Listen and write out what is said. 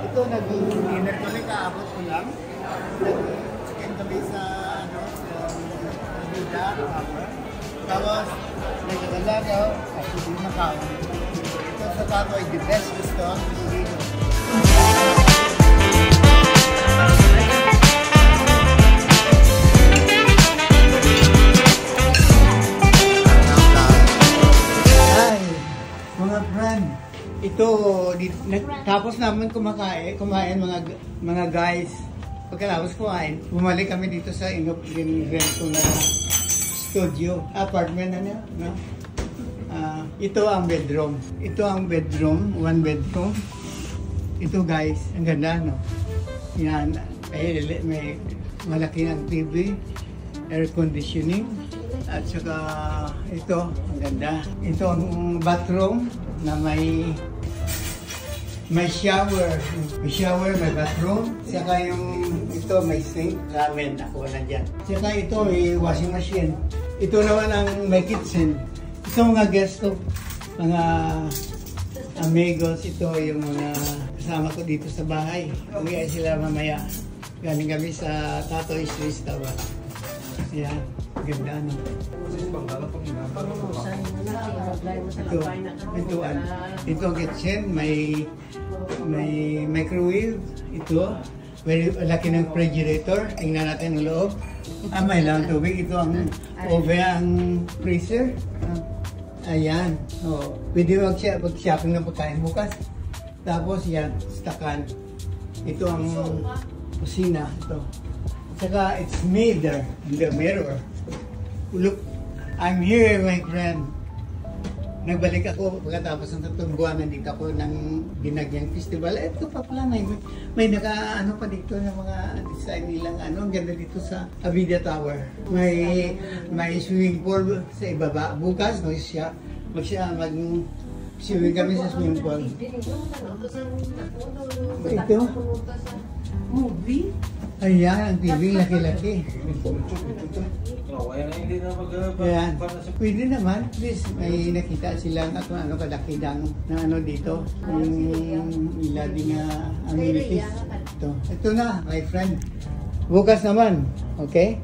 Ito, nag-dinner kami, kaabot ko lang. Nag-chicken kami sa, Buda, tapos, nagkakalaga, kasi di Macau. Ito sa Tato ay the best restaurant in Pilipino. Hi, mga friend. Ito, tapos naman kumain mga guys. Pagkatapos kumain, bumalik kami dito sa rent ko na studio, apartment na niya, no? Ito ang bedroom. Ito ang bedroom, one bedroom. Ito guys, ang ganda, no? Yan, may malaki ang TV, air conditioning, at saka ito, ang ganda. Ito ang bathroom na may shower. May shower, may bathroom. Saka yung ito may sink. Ramen, ako na dyan. Saka ito may washing machine. Ito naman ang may kitchen. Ito mga guest ko, mga amigos. Ito yung mga kasama ko dito sa bahay. Uwi ay sila mamaya. Galing kami sa Tato's Restaurant. Ayan, ganda no. Ito ang kitchen, may microwave. Ito, may laki ng refrigerator. Tingnan natin ang loob. May lang tubig. Ito ang oven, ang freezer. Ayan. Pwede mag-shopping ng pagkain bukas. Tapos yan, stakan. Ito ang kusina. Ito. Saka it's mirror in the mirror. Look, I'm here, my friend. Nagbalik ako pagkatapos ng 3 buwan. Nandito ako ng Binagyang Festival. Ito pa pala, may naka-ano pa dito ng mga design nilang ang ganda dito sa Avidia Tower. May swimming pool sa ibaba. Bukas, mag-swimming kami sa swimming pool. Ito? Movie? Ayan, ang TV, laki-laki. Ayan. Pwede naman, please, may nakita silang at kadakidang na dito. Yung ilading amenities. Ito na, my friend. Bukas naman, okay?